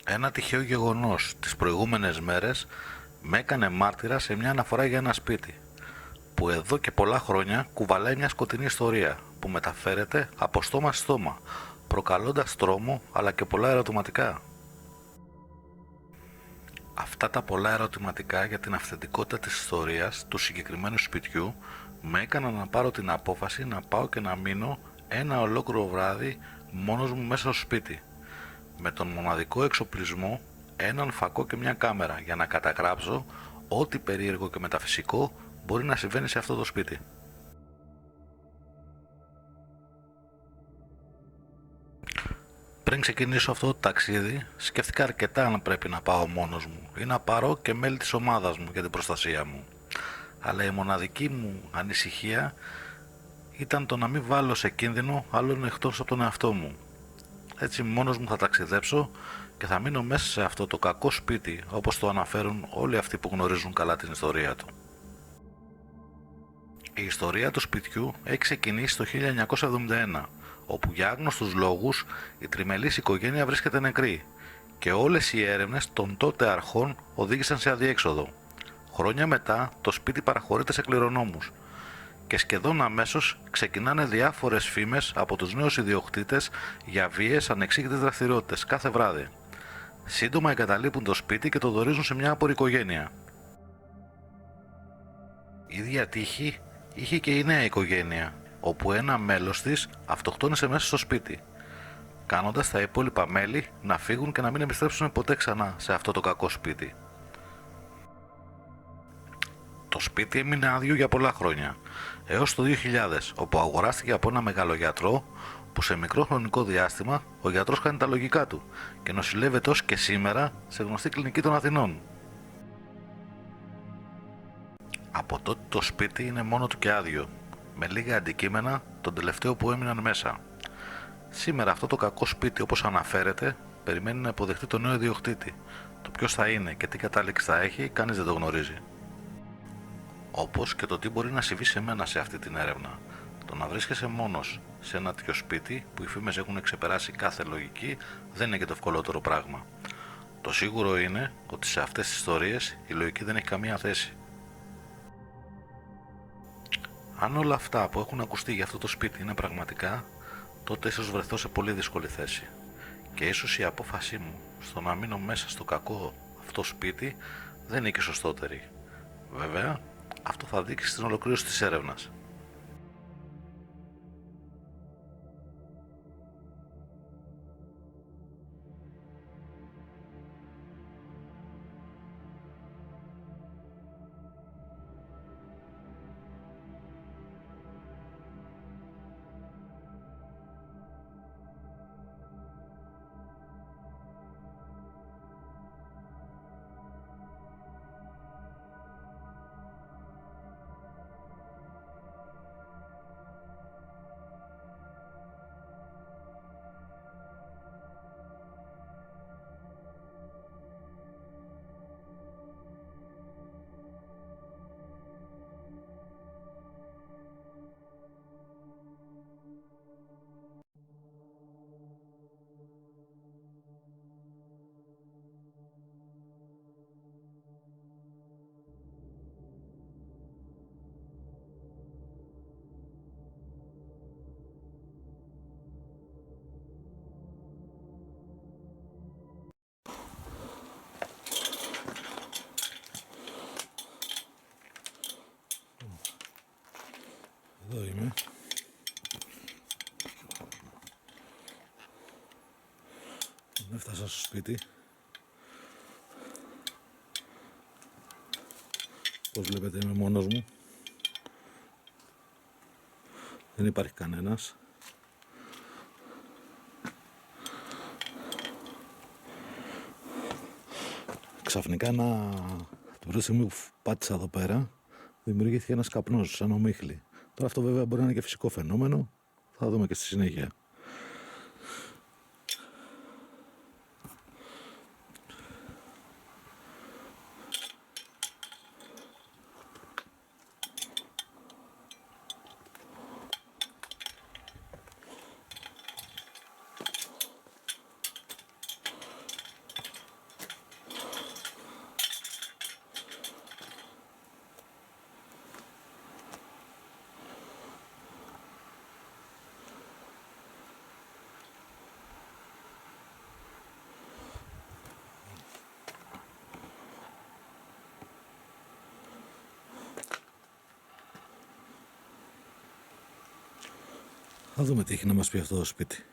Ένα τυχαίο γεγονός τις προηγούμενες μέρες με έκανε μάρτυρα σε μια αναφορά για ένα σπίτι, που εδώ και πολλά χρόνια κουβαλάει μια σκοτεινή ιστορία που μεταφέρεται από στόμα σε στόμα, προκαλώντας τρόμο αλλά και πολλά ερωτηματικά. Αυτά τα πολλά ερωτηματικά για την αυθεντικότητα της ιστορίας του συγκεκριμένου σπιτιού με έκαναν να πάρω την απόφαση να πάω και να μείνω ένα ολόκληρο βράδυ μόνος μου μέσα στο σπίτι, με τον μοναδικό εξοπλισμό έναν φακό και μια κάμερα για να καταγράψω ό,τι περίεργο και μεταφυσικό μπορεί να συμβαίνει σε αυτό το σπίτι. Πριν ξεκινήσω αυτό το ταξίδι, σκέφτηκα αρκετά αν πρέπει να πάω μόνος μου ή να πάρω και μέλη της ομάδας μου για την προστασία μου. Αλλά η μοναδική μου ανησυχία ήταν το να μην βάλω σε κίνδυνο άλλον εκτός από τον εαυτό μου. Έτσι μόνος μου θα ταξιδέψω και θα μείνω μέσα σε αυτό το κακό σπίτι, όπως το αναφέρουν όλοι αυτοί που γνωρίζουν καλά την ιστορία του. Η ιστορία του σπιτιού έχει ξεκινήσει το 1971, όπου για άγνωστους λόγους η τριμελής οικογένεια βρίσκεται νεκρή και όλες οι έρευνες των τότε αρχών οδήγησαν σε αδιέξοδο. Χρόνια μετά το σπίτι παραχωρείται σε κληρονόμους και σχεδόν αμέσως ξεκινάνε διάφορες φήμες από τους νέους ιδιοκτήτες για βίαιες ανεξήγητες δραστηριότητες κάθε βράδυ. Σύντομα εγκαταλείπουν το σπίτι και το δορίζουν σε μια απορροικογένεια. Η ίδια τύχη είχε και η νέα οικογένεια, όπου ένα μέλος της αυτοκτόνησε μέσα στο σπίτι, κάνοντας τα υπόλοιπα μέλη να φύγουν και να μην επιστρέψουν ποτέ ξανά σε αυτό το κακό σπίτι. Το σπίτι έμεινε άδειο για πολλά χρόνια, έως το 2000, όπου αγοράστηκε από ένα μεγαλογιατρό που σε μικρό χρονικό διάστημα ο γιατρός κάνει τα λογικά του και νοσηλεύεται ως και σήμερα σε γνωστή κλινική των Αθηνών. Από τότε το σπίτι είναι μόνο του και άδειο, με λίγα αντικείμενα τον τελευταίο που έμειναν μέσα. Σήμερα αυτό το κακό σπίτι, όπως αναφέρεται, περιμένει να υποδεχτεί τον νέο ιδιοκτήτη. Το ποιος θα είναι και τι κατάληξη θα έχει, κανείς δεν το γνωρίζει. Όπως και το τι μπορεί να συμβεί σε μένα σε αυτή την έρευνα. Το να βρίσκεσαι μόνος σε ένα τέτοιο σπίτι που οι φήμες έχουν ξεπεράσει κάθε λογική δεν είναι και το ευκολότερο πράγμα. Το σίγουρο είναι ότι σε αυτές τις ιστορίες η λογική δεν έχει καμία θέση. Αν όλα αυτά που έχουν ακουστεί για αυτό το σπίτι είναι πραγματικά, τότε ίσως βρεθώ σε πολύ δύσκολη θέση. Και ίσως η απόφασή μου στο να μείνω μέσα στο κακό αυτό σπίτι δεν είναι και σωστότερη. Βέβαια, αυτό θα δείξει στην ολοκλήρωση της έρευνας. Εδώ είμαι. Έφτασα στο σπίτι. Όπως βλέπετε είμαι μόνος μου. Δεν υπάρχει κανένας. Ξαφνικά την πρώτη στιγμή που πάτησα εδώ πέρα δημιουργήθηκε ένας καπνός σαν ομίχλη. Τώρα αυτό βέβαια μπορεί να είναι και φυσικό φαινόμενο. Θα δούμε και στη συνέχεια. Θα δούμε τι έχει να μας πει αυτό το σπίτι.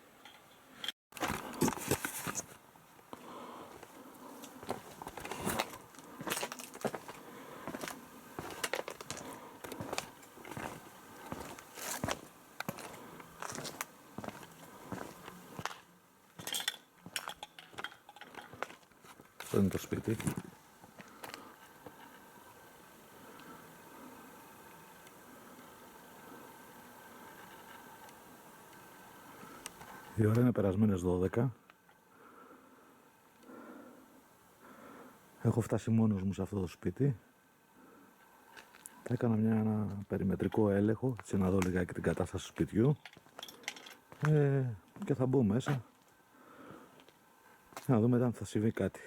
Αυτό είναι το σπίτι. Η ώρα είναι περασμένες 12. Έχω φτάσει μόνος μου σε αυτό το σπίτι. Έκανα ένα περιμετρικό έλεγχο, έτσι να δω λιγάκι την κατάσταση του σπιτιού. Και θα μπω μέσα να δούμε αν θα συμβεί κάτι.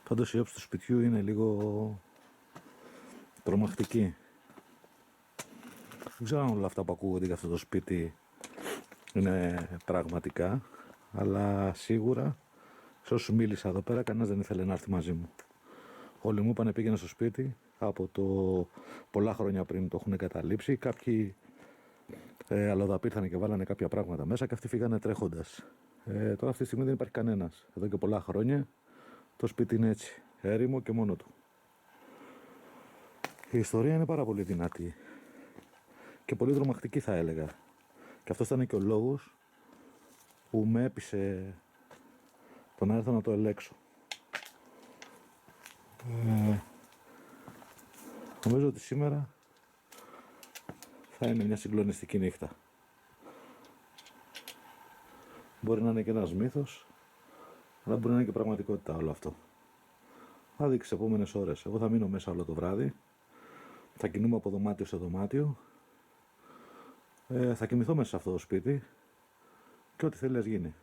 Πάντως η όψη του σπιτιού είναι λίγο τρομακτική. Δεν ξέρω αν όλα αυτά που ακούγονται για αυτό το σπίτι είναι πραγματικά, αλλά σίγουρα σε όσους μίλησα εδώ πέρα κανένας δεν ήθελε να έρθει μαζί μου. Όλοι μου είπανε πήγαινε στο σπίτι, από το πολλά χρόνια πριν το έχουν καταλήψει. Κάποιοι αλλοδαποί ήρθαν και βάλανε κάποια πράγματα μέσα και αυτοί φύγανε τρέχοντας. Τώρα αυτή τη στιγμή δεν υπάρχει κανένας. Εδώ και πολλά χρόνια το σπίτι είναι έτσι, έρημο και μόνο του. Η ιστορία είναι πάρα πολύ δυνατή και πολύ τρομακτική θα έλεγα. Και αυτός ήταν και ο λόγος που με έπεισε το να έρθω να το ελέγξω. Νομίζω ότι σήμερα θα είναι μια συγκλονιστική νύχτα. Μπορεί να είναι και ένας μύθος, αλλά μπορεί να είναι και πραγματικότητα όλο αυτό. Θα δείξει τις επόμενες ώρες. Εγώ θα μείνω μέσα όλο το βράδυ. Θα κινούμαι από δωμάτιο σε δωμάτιο. Θα κοιμηθώ μέσα σε αυτό το σπίτι και ό,τι θέλει ας γίνει.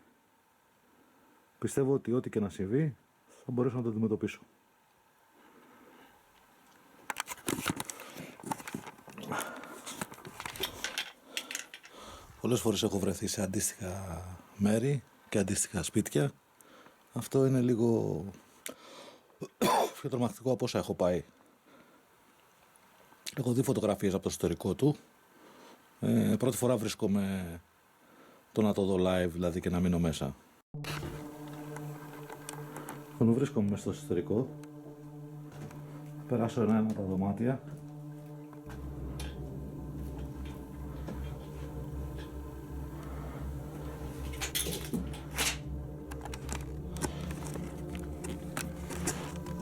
Πιστεύω ότι ό,τι και να συμβεί θα μπορέσω να το αντιμετωπίσω. Πολλές φορές έχω βρεθεί σε αντίστοιχα μέρη και αντίστοιχα σπίτια. Αυτό είναι λίγο πιο τρομακτικό από όσα έχω πάει. Έχω δει φωτογραφίες από το ιστορικό του. Πρώτη φορά βρίσκομαι το να το δω live, δηλαδή, και να μείνω μέσα. Όταν βρίσκομαι μέσα στο ιστορικό, περάσω ένα από τα δωμάτια.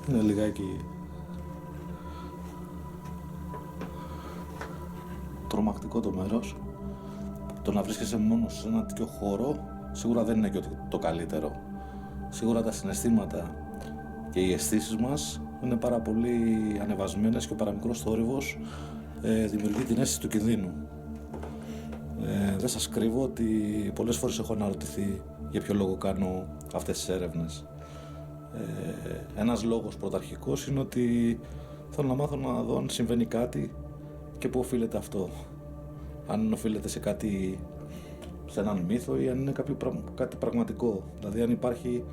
Είναι λιγάκι τρομακτικό το μέρος. Το να βρίσκεσαι μόνος σε ένα τέτοιο χώρο σίγουρα δεν είναι και το καλύτερο. Σίγουρα τα συναισθήματα και οι αισθήσεις μας είναι πάρα πολύ ανεβασμένες και ο παραμικρός θόρυβος δημιουργεί την αίσθηση του κινδύνου. Δεν σας κρύβω ότι πολλές φορές έχω αναρωτηθεί για ποιο λόγο κάνω αυτές τις έρευνες. Ένας λόγος πρωταρχικός είναι ότι θέλω να μάθω να δω αν συμβαίνει κάτι και πού οφείλεται αυτό. Αν οφείλεται σε κάτι, σε έναν μύθο, ή αν είναι κάτι πραγματικό. Δηλαδή αν υπάρχει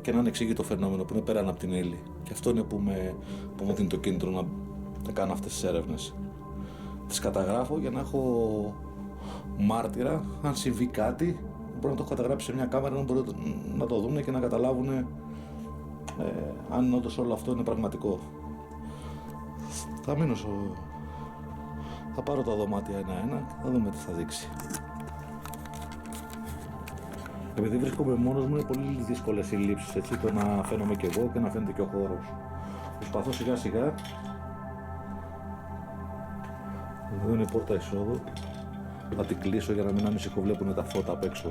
και ένα ανεξήγητο φαινόμενο που είναι πέραν από την ύλη. Και αυτό είναι που μου δίνει το κίνητρο να κάνω αυτές τις έρευνες. Τις καταγράφω για να έχω μάρτυρα. Αν συμβεί κάτι, μπορώ να το έχω καταγράψει σε μια κάμερα, να μπορούν να το δουν και να καταλάβουν αν όντως όλο αυτό είναι πραγματικό. Θα μείνω θα πάρω τα δωμάτια ένα-ένα και θα δούμε τι θα δείξει. Επειδή βρίσκομαι μόνος μου, είναι πολύ δύσκολες οι λήψεις, έτσι, το να φαίνομαι κι εγώ και να φαίνεται και ο χώρος. Προσπαθώ σιγά σιγά. Εδώ είναι η πόρτα εισόδου. Θα την κλείσω για να μην ανησυχοβλέπουν τα φώτα απ' έξω.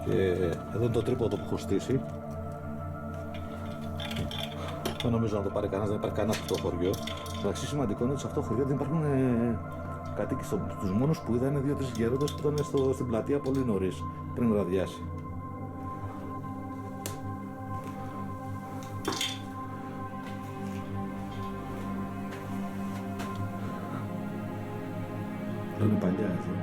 Και εδώ είναι το τρίποδο που έχω στήσει. Δεν νομίζω να το πάρει κανένας, δεν υπάρχει κανένας σε αυτό το χωριό. Εντάξει, σημαντικό είναι ότι σε αυτό το χωριό δεν υπάρχουν κατοίκοι. Τους μόνους που είδα είναι 2-3 γέροντες που ήταν στην πλατεία πολύ νωρίς, πριν βραδιάσει. Αυτό είναι παλιά εδώ.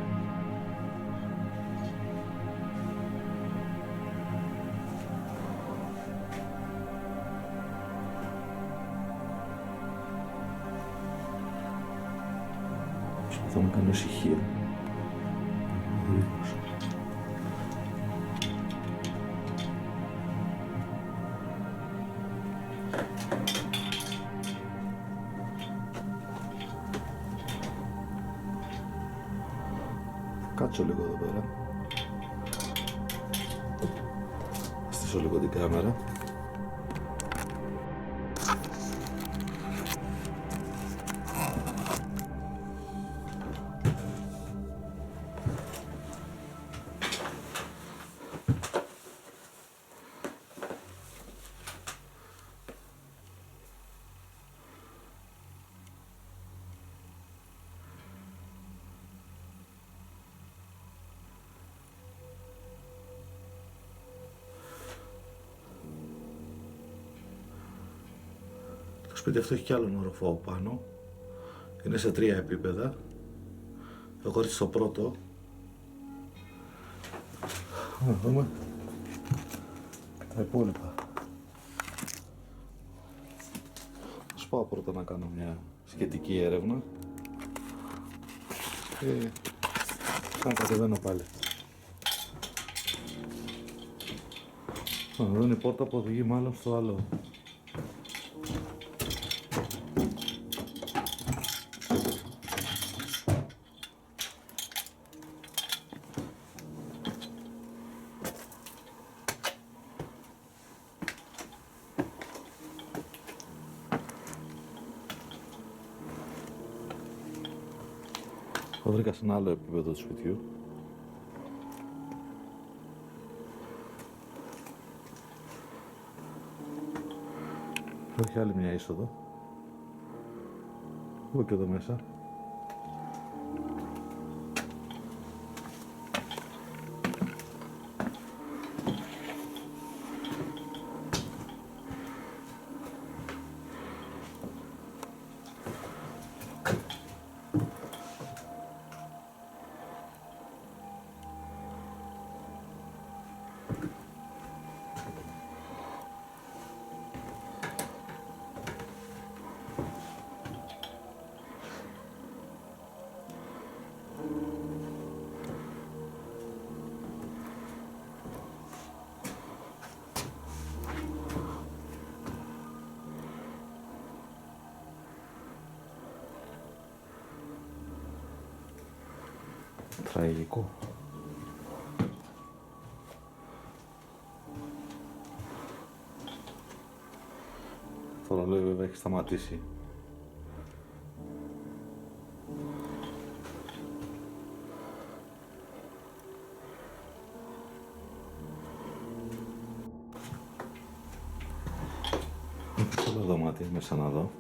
Προσπαθώ να κάνω ησυχία. Κάτσω λίγο εδώ πέρα. Στήσω λίγο την κάμερα. Το σπίτι αυτό έχει κι άλλον όροφο από πάνω. Είναι σε 3 επίπεδα. Εγώ έρθει στο πρώτο. Να δούμε τα υπόλοιπα. Ας πάω πρώτα να κάνω μια σχετική έρευνα και θα κατεβαίνω πάλι. Εδώ είναι η πόρτα που οδηγεί μάλλον στο άλλο. Το βρήκα σε ένα άλλο επίπεδο του σπιτιού. Έχει άλλη μια είσοδο. Εγώ και εδώ μέσα. Τραγικό. Το ρολόι βέβαια έχει σταματήσει. Έχω το δωμάτιο μέσα να δω.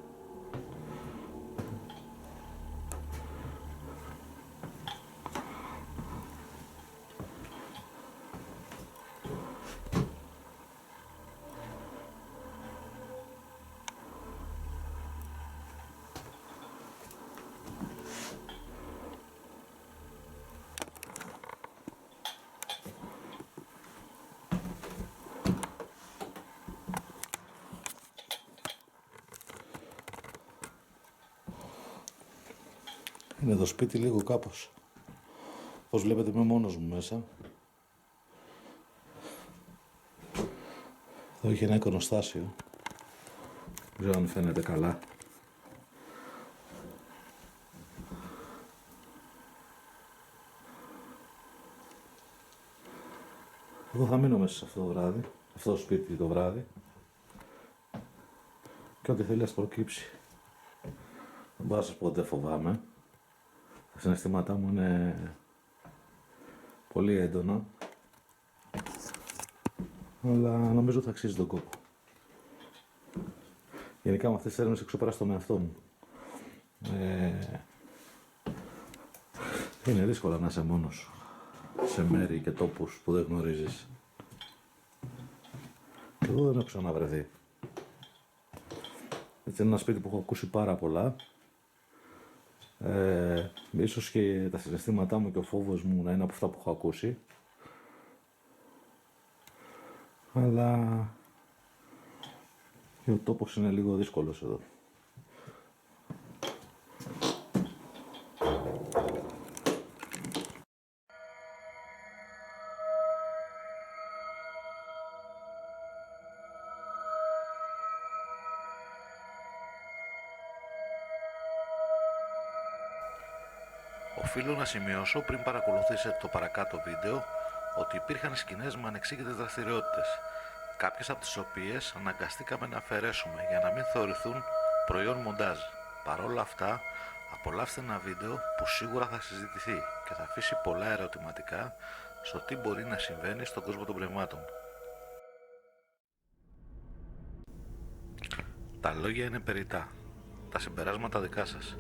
Είναι το σπίτι λίγο κάπως. Όπως βλέπετε είμαι μόνος μου μέσα. Εδώ έχει ένα εικονοστάσιο. Δεν ξέρω αν φαίνεται καλά. Εγώ θα μείνω μέσα σε αυτό το βράδυ, αυτό το σπίτι το βράδυ. Και ό,τι θέλει ας προκύψει. Δεν μπορώ να σας πω ότι δεν φοβάμαι. Τα συναισθήματά μου είναι πολύ έντονα. Αλλά νομίζω θα αξίζει τον κόπο. Γενικά με αυτές τις έρευνες εξωπεράσω τον εαυτό μου. Είναι δύσκολο να είσαι μόνος σου σε μέρη και τόπους που δεν γνωρίζεις. Και εγώ δεν έχω ξαναβρεθεί. Έτσι είναι ένα σπίτι που έχω ακούσει πάρα πολλά. Ίσως και τα συναισθήματά μου και ο φόβος μου να είναι από αυτά που έχω ακούσει. Αλλά και ο τόπος είναι λίγο δύσκολος εδώ. Οφείλω να σημειώσω πριν παρακολουθήσετε το παρακάτω βίντεο ότι υπήρχαν σκηνές με ανεξήγητες δραστηριότητες, κάποιες από τις οποίες αναγκαστήκαμε να αφαιρέσουμε για να μην θεωρηθούν προϊόν μοντάζ. Παρ' όλα αυτά, απολαύστε ένα βίντεο που σίγουρα θα συζητηθεί και θα αφήσει πολλά ερωτηματικά στο τι μπορεί να συμβαίνει στον κόσμο των πνευμάτων. Τα λόγια είναι περιττά, τα συμπεράσματα δικά σας.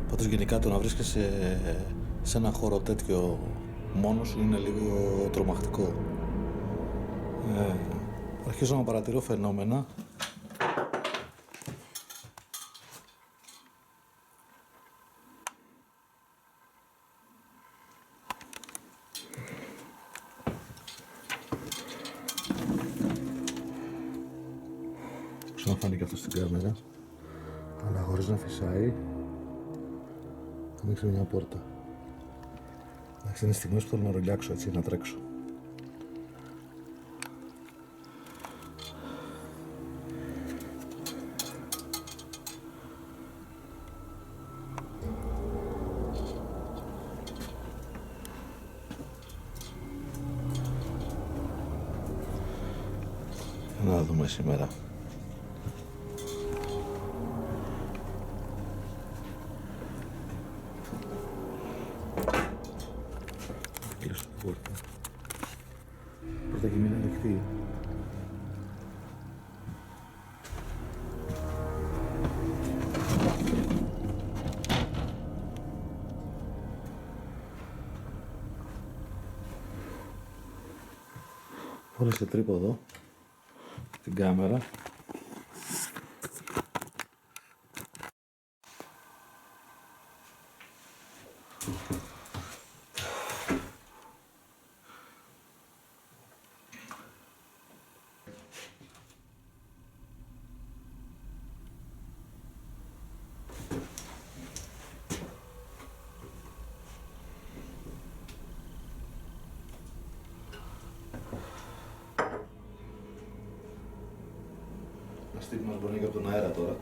Πάντως γενικά το να βρίσκεσαι σε ένα χώρο τέτοιο μόνος σου είναι λίγο τρομακτικό. Αρχίζω να παρατηρώ φαινόμενα να φάνηκε αυτό στην κάμερα, αλλά χωρίς να φυσάει. Θα ανοίξω μια πόρτα. Εντάξει, είναι στιγμές που θέλω να ρολιάξω, έτσι, να τρέξω. Να δούμε σήμερα. Κλείσω την πόρτα. Πρώτα και μην ανοιχτή. Βάλε σε τρίποδο την κάμερα. Αστίκ μας μπορεί και από τον αέρα τώρα.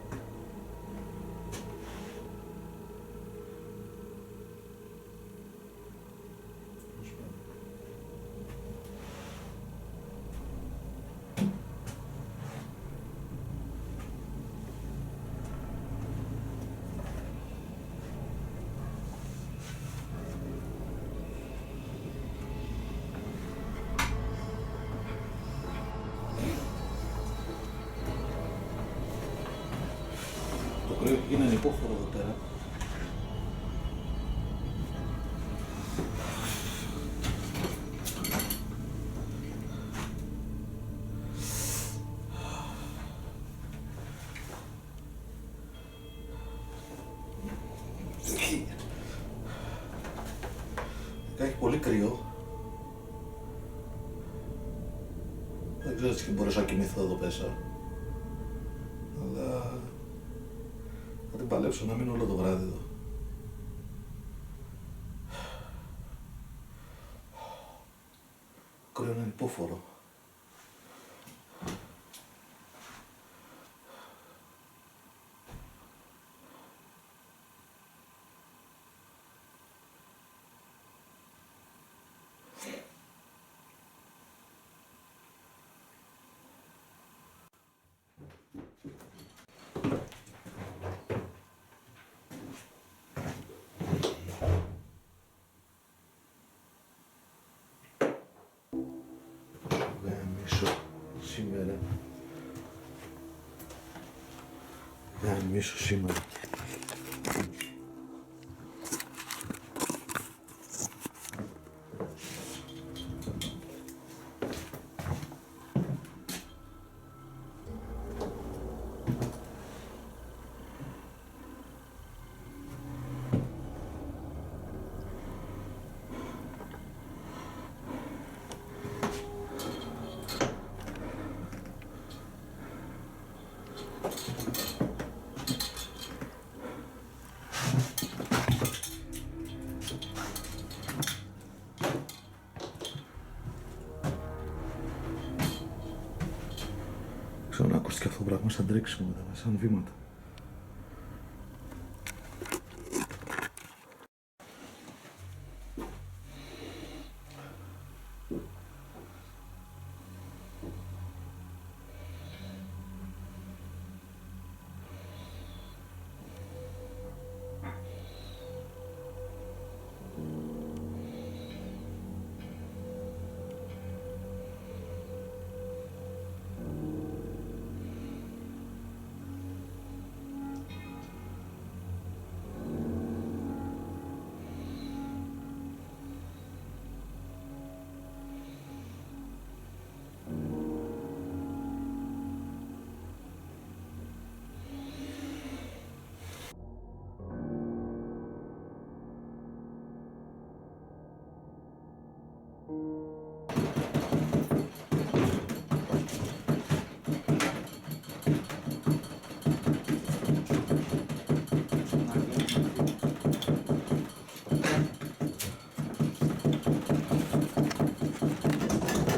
Το κρύο είναι ανυπόφορο εδώ πέρα. Έχει πολύ κρύο. Δεν ξέρω τι μπορούσα να κοιμηθώ εδώ πέσα. Αλλά θα την παλέψω να μείνω όλο το βράδυ εδώ. Το κρύο είναι ανυπόφορο. Σήμερα. Γαμίσω σήμερα. Έχουμε σαν τρέξιμο μετά, σαν βήματα.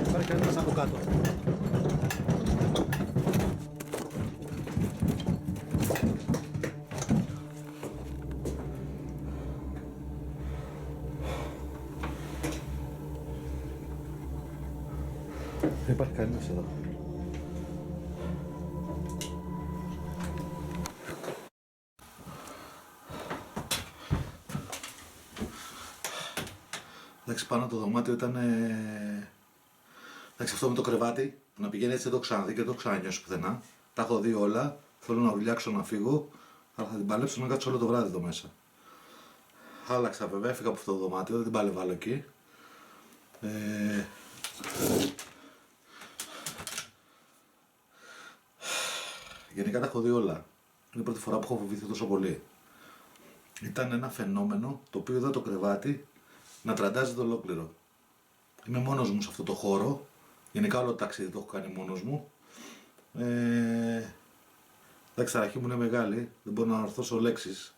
Υπάρχει κανένας από κάτω. Δεν υπάρχει κανένας εδώ. Εντάξει, πάνω το δωμάτιο ήταν. Εντάξει, αυτό με το κρεβάτι, να πηγαίνει έτσι δεν το ξαναδεί και δεν το ξανανιώσω πουθενά. Τα έχω δει όλα. Θέλω να δουλειάξω να φύγω, αλλά θα την παλέψω να κάτσω όλο το βράδυ εδώ μέσα. Άλλαξα βέβαια, έφυγα από αυτό το δωμάτιο, δεν την παλεύω άλλο εκεί. Γενικά τα έχω δει όλα. Είναι η πρώτη φορά που έχω φοβηθεί τόσο πολύ. Ήταν ένα φαινόμενο το οποίο είδα το κρεβάτι να τραντάζεται ολόκληρο. Είμαι μόνος μου σε αυτό το χώρο. Γενικά όλο το ταξίδι το έχω κάνει μόνος μου. Εντάξει, τα αρχή μου είναι μεγάλη, δεν μπορώ να ορθώσω λέξεις.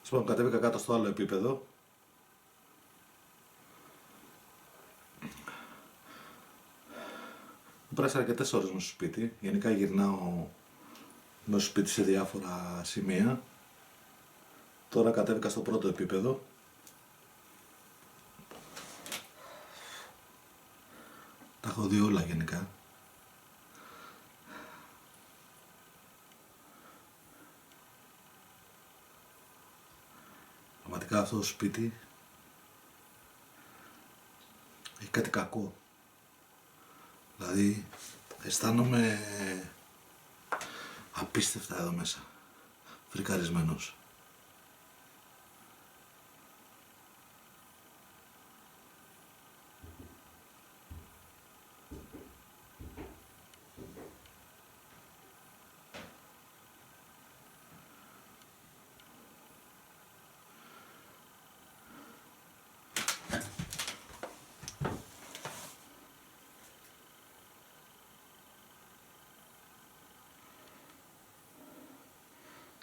Ας πούμε, κατέβηκα κάτω στο άλλο επίπεδο. Πέρασα αρκετές ώρες μέσα στο σπίτι. Γενικά γυρνάω μέσα στο σπίτι σε διάφορα σημεία. Τώρα κατέβηκα στο πρώτο επίπεδο. Τα έχω δει όλα γενικά. Πραγματικά αυτό το σπίτι έχει κάτι κακό. Δηλαδή αισθάνομαι απίστευτα εδώ μέσα, φρικαρισμένος.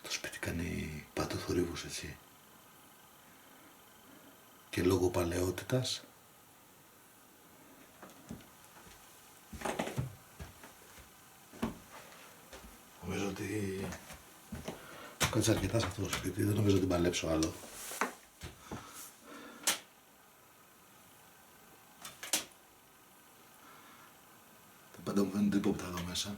Το σπίτι κάνει πατοθορύβους έτσι. Και λόγω παλαιότητας νομίζω ότι κάτσε αρκετά σε αυτό το σπίτι, δεν νομίζω ότι παλέψω άλλο. Πάντα μου φαίνουν τίποτα εδώ μέσα.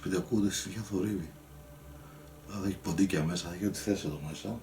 σπίτι ακούγονται συνέχεια θορύβοι. Θα έχει ποντίκια μέσα, θα έχει ό,τι θες εδώ μέσα.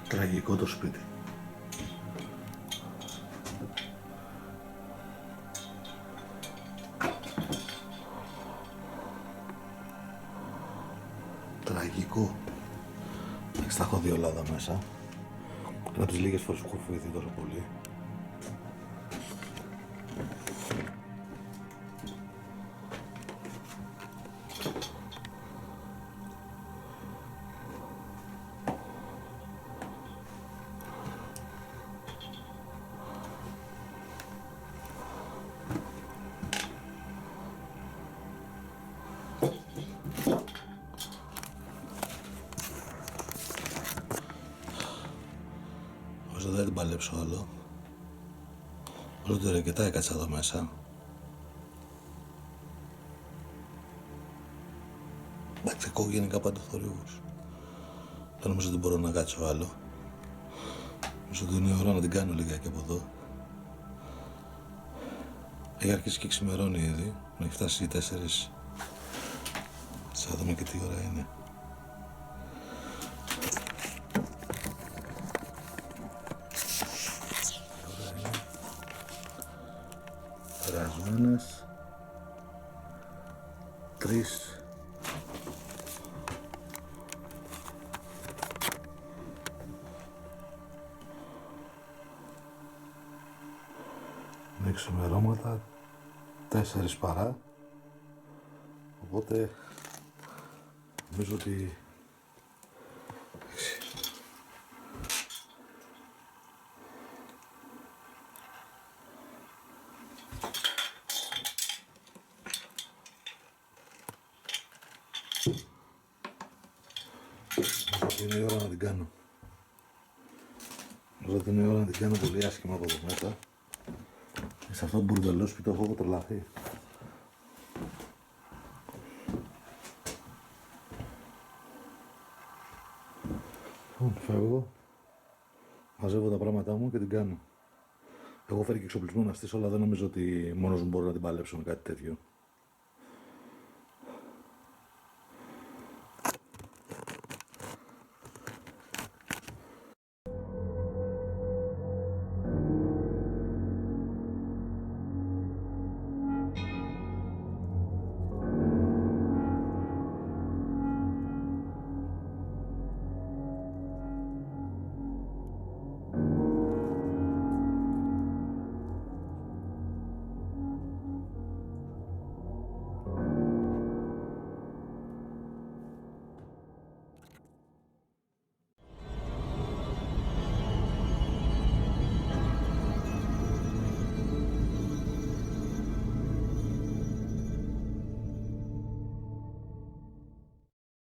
Τραγικό το σπίτι. Τραγικό. Τα έχω δει όλα εδώ μέσα. Είναι από τις λίγες φορές που έχω φοβηθεί τόσο πολύ. Όσο δεν την παλέψω άλλο, όσο το αρκετά έκατσα εδώ μέσα. Εντάξει, ακούω γενικά πάντα θορύβους. Δεν νομίζω ότι μπορώ να κάτσω άλλο. Νομίζω ότι είναι η ώρα να την κάνω λιγάκι από εδώ. Έχει αρχίσει και ξημερώνει ήδη, να έχει φτάσει οι 4. Θα δούμε και τι ώρα είναι. Περασμένες 3. Είναι ξημερώματα 4 παρά. Οπότε νομίζω ότι είναι η ώρα να την κάνω. Νομίζω ότι είναι η ώρα να την κάνω πολύ άσχημα από εδώ μέσα. Σε αυτό το μπουρδελό σπίτι έχω τρελαθεί. Φεύγω, μαζεύω τα πράγματά μου και την κάνω. Έχω φέρει και εξοπλισμό να στήσω, αλλά δεν νομίζω ότι μόνος μου μπορώ να την παλέψω με κάτι τέτοιο.